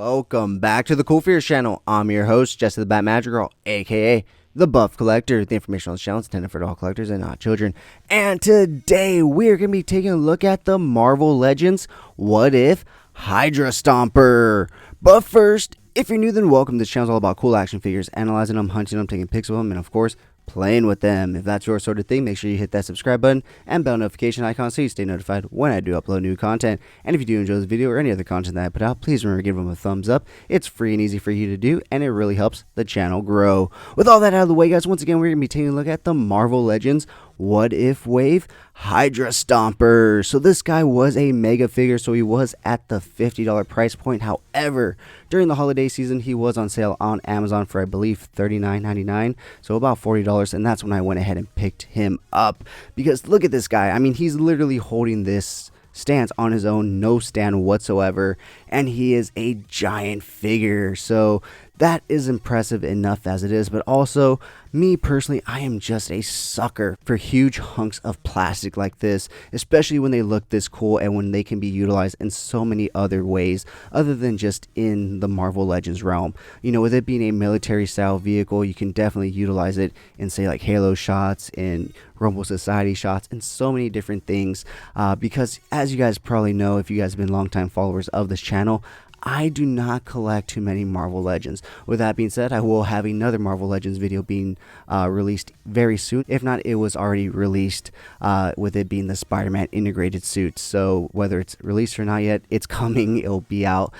Welcome back to the CoolFigurez channel. I'm your host, Jesse the Bat Magic Girl, aka the Buff Collector. The information on this channel is intended for all collectors and not children. And today we're going to be taking a look at the Marvel Legends What If Hydra Stomper. But first, if you're new, then welcome. This channel is all about cool action figures, analyzing them, hunting them, taking pics of them, and of course, playing with them. If that's your sort of thing, make sure you hit that subscribe button and bell notification icon so you stay notified when I do upload new content. And if you do enjoy this video or any other content that I put out, please remember to give them a thumbs up. It's free and easy for you to do, and it really helps the channel grow. With all that out of the way, guys, once again, we're going to be taking a look at the Marvel Legends What If Wave Hydra Stomper. So this guy was a mega figure, so he was at the $50 price point. However, during the holiday season, he was on sale on Amazon for, I believe, $39.99, so about $40, and that's when I went ahead and picked him up. Because look at this guy. I mean, he's literally holding this stance on his own, no stand whatsoever, and he is a giant figure. So that is impressive enough as it is, but also me personally, I am just a sucker for huge hunks of plastic like this, especially when they look this cool and when they can be utilized in so many other ways other than just in the Marvel Legends realm. You know, with it being a military style vehicle, you can definitely utilize it in, say, like Halo shots, in Rumble Society shots, and so many different things, because as you guys probably know, if you guys have been longtime followers of this channel, I do not collect too many Marvel Legends. With that being said, I will have another Marvel Legends video being released very soon. If not, it was already released, with it being the Spider-Man integrated suit. So whether it's released or not yet, it's coming. It'll be out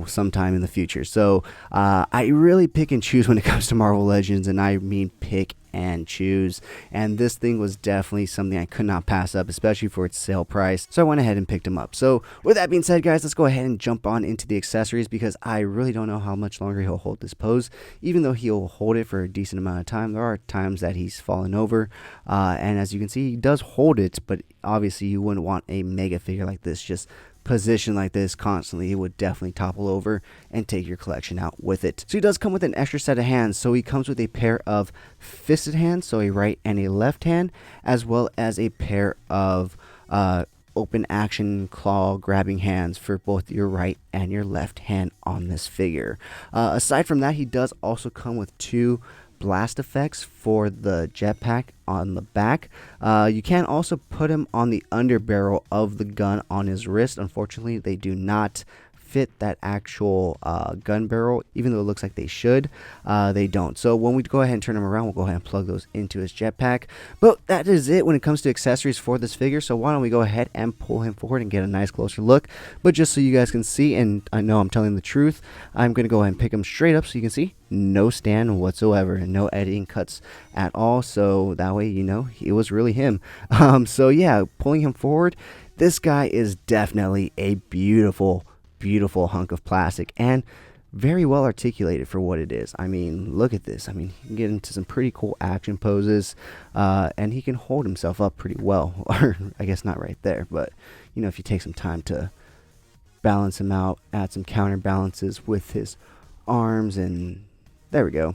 sometime in the future. So I really pick and choose when it comes to Marvel Legends, and I mean pick and choose, and this thing was definitely something I could not pass up, especially for its sale price, so I went ahead and picked him up. So with that being said, guys, let's go ahead and jump on into the accessories, because I really don't know how much longer he'll hold this pose. Even though he'll hold it for a decent amount of time, there are times that he's fallen over, and as you can see, he does hold it, but obviously you wouldn't want a mega figure like this just position like this constantly. It would definitely topple over and take your collection out with it. So he does come with an extra set of hands. So he comes with a pair of fisted hands, so a right and a left hand, as well as a pair of open action claw grabbing hands for both your right and your left hand on this figure. Aside from that, he does also come with two blast effects for the jetpack on the back. You can also put him on the underbarrel of the gun on his wrist. Unfortunately, they do not fit that actual gun barrel, even though it looks like they should. They don't. So when we go ahead and turn him around, we'll go ahead and plug those into his jetpack. But that is it when it comes to accessories for this figure. So why don't we go ahead and pull him forward and get a nice closer look. But just so you guys can see, and I know I'm telling the truth, I'm going to go ahead and pick him straight up so you can see no stand whatsoever and no editing cuts at all. So that way, you know, it was really him. So yeah, pulling him forward, this guy is definitely a beautiful hunk of plastic and very well articulated for what it is. I mean, look at this. I mean, he can get into some pretty cool action poses, and he can hold himself up pretty well. Or I guess not right there, but you know, if you take some time to balance him out, add some counterbalances with his arms, and there we go,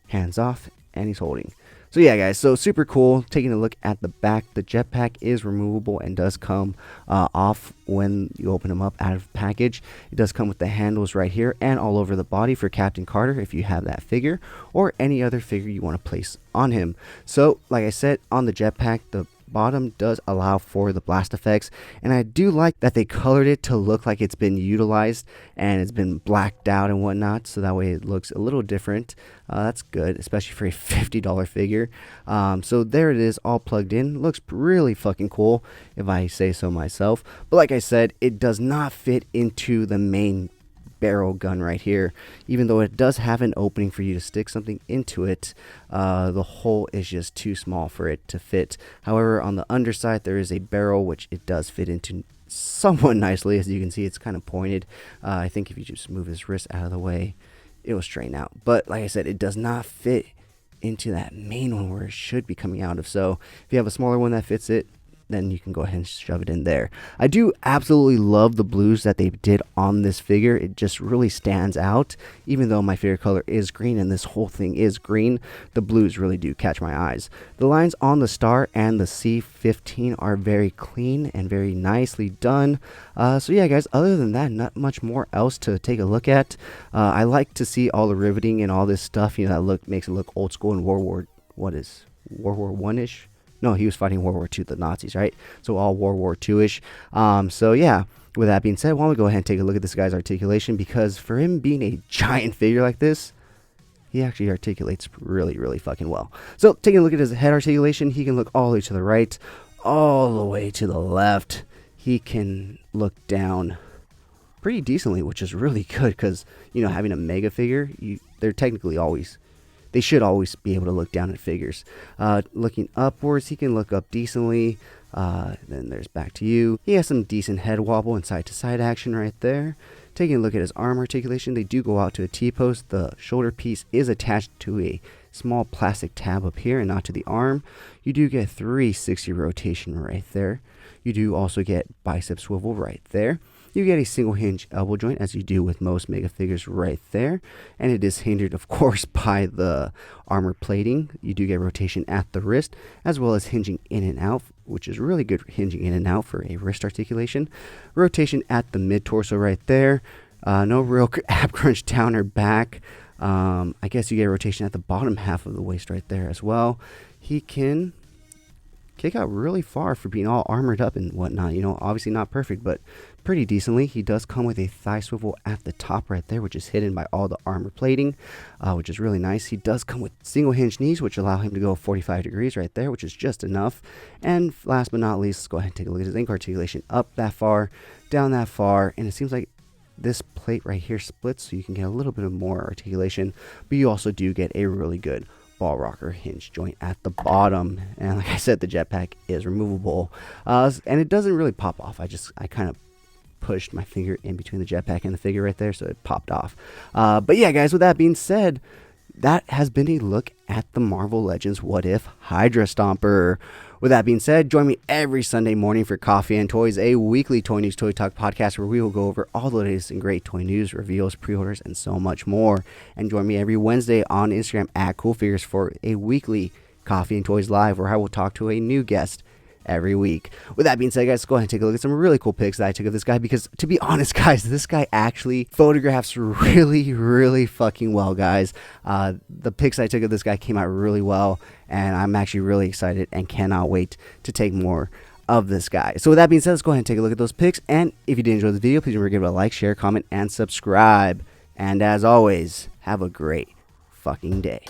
hands off, and he's holding. So yeah, guys, so super cool. Taking a look at the back, the jetpack is removable and does come off when you open them up out of the package. It does come with the handles right here and all over the body for Captain Carter if you have that figure, or any other figure you want to place on him. So like I said, on the jetpack, the bottom does allow for the blast effects, and I do like that they colored it to look like it's been utilized and it's been blacked out and whatnot, so that way it looks a little different. That's good, especially for a $50 figure. So there it is, all plugged in. Looks really fucking cool if I say so myself, but like I said, it does not fit into the main barrel gun right here. Even though it does have an opening for you to stick something into it, the hole is just too small for it to fit. However, on the underside there is a barrel which it does fit into somewhat nicely. As you can see, it's kind of pointed. I think if you just move his wrist out of the way, it will straighten out. But like I said, it does not fit into that main one where it should be coming out of. So if you have a smaller one that fits it, then you can go ahead and shove it in there. I do absolutely love the blues that they did on this figure. It just really stands out. Even though my favorite color is green and this whole thing is green, the blues really do catch my eyes. The lines on the star and the C15 are very clean and very nicely done. So yeah, guys, other than that, not much more else to take a look at. I like to see all the riveting and all this stuff, you know, that makes it look old school in World War One-ish? No, he was fighting World War II, the Nazis, right? So all World War II-ish. So yeah, with that being said, why don't we go ahead and take a look at this guy's articulation, because for him being a giant figure like this, he actually articulates really, really fucking well. So taking a look at his head articulation, he can look all the way to the right, all the way to the left. He can look down pretty decently, which is really good because, you know, having a mega figure, they should always be able to look down at figures. Looking upwards, he can look up decently. Then there's back to you. He has some decent head wobble and side to side action right there. Taking a look at his arm articulation, they do go out to a T-post. The shoulder piece is attached to a small plastic tab up here and not to the arm. You do get 360 rotation right there. You do also get bicep swivel right there. You get a single hinge elbow joint, as you do with most mega figures right there. And it is hindered, of course, by the armor plating. You do get rotation at the wrist, as well as hinging in and out, which is really good hinging in and out for a wrist articulation. Rotation at the mid-torso right there. No real ab crunch down or back. I guess you get rotation at the bottom half of the waist right there as well. He can kick out really far for being all armored up and whatnot. You know, obviously not perfect, but pretty decently. He does come with a thigh swivel at the top right there, which is hidden by all the armor plating, which is really nice. He does come with single hinge knees, which allow him to go 45 degrees right there, which is just enough. And last but not least, let's go ahead and take a look at his ankle articulation. Up that far, down that far, and it seems like this plate right here splits, so you can get a little bit of more articulation, but you also do get a really good ball rocker hinge joint at the bottom. And like I said, the jetpack is removable, and it doesn't really pop off. I kind of pushed my finger in between the jetpack and the figure right there, so it popped off. But yeah, guys, with that being said, that has been a look at the Marvel Legends What If Hydra Stomper. With that being said, join me every Sunday morning for Coffee and Toys, a weekly Toy News Toy Talk podcast where we will go over all the latest and great toy news, reveals, pre-orders, and so much more. And join me every Wednesday on Instagram at CoolFigurez for a weekly Coffee and Toys Live, where I will talk to a new guest every week. With that being said, guys, go ahead and take a look at some really cool pics that I took of this guy, because to be honest, guys, this guy actually photographs really, really fucking well, guys. The pics I took of this guy came out really well, and I'm actually really excited and cannot wait to take more of this guy. So with that being said, let's go ahead and take a look at those pics. And if you did enjoy the video, please remember to give it a like, share, comment, and subscribe. And as always, have a great fucking day.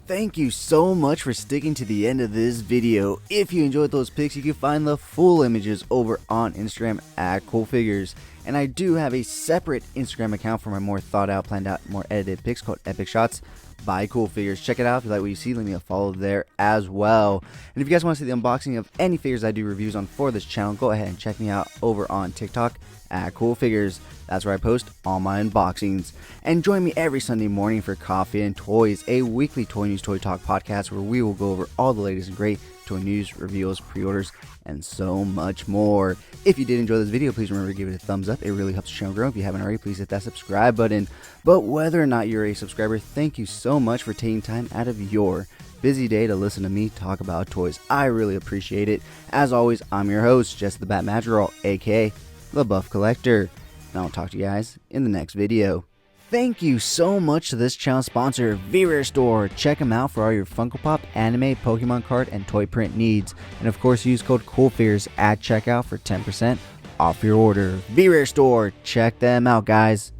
Thank you so much for sticking to the end of this video. If you enjoyed those pics, you can find the full images over on Instagram at CoolFigurez. And I do have a separate Instagram account for my more thought out, planned out, more edited pics called Epic Shots by CoolFigurez. Check it out. If you like what you see, leave me a follow there as well. And if you guys want to see the unboxing of any figures I do reviews on for this channel, go ahead and check me out over on TikTok at CoolFigurez. That's where I post all my unboxings. And join me every Sunday morning for Coffee and Toys, a weekly Toy News Toy Talk podcast where we will go over all the latest and great toy news, reveals, pre-orders, and so much more. If you did enjoy this video, please remember to give it a thumbs up. It really helps the channel grow. If you haven't already, please hit that subscribe button. But whether or not you're a subscriber, thank you so much for taking time out of your busy day to listen to me talk about toys. I really appreciate it. As always, I'm your host, Jess the Bat Madrigal, aka the Buff Collector. And I'll talk to you guys in the next video. Thank you so much to this channel sponsor, CoolFigurez Store. Check them out for all your Funko Pop, anime, Pokemon card, and toy print needs. And of course, use code CoolFigurez at checkout for 10% off your order. CoolFigurez Store. Check them out, guys.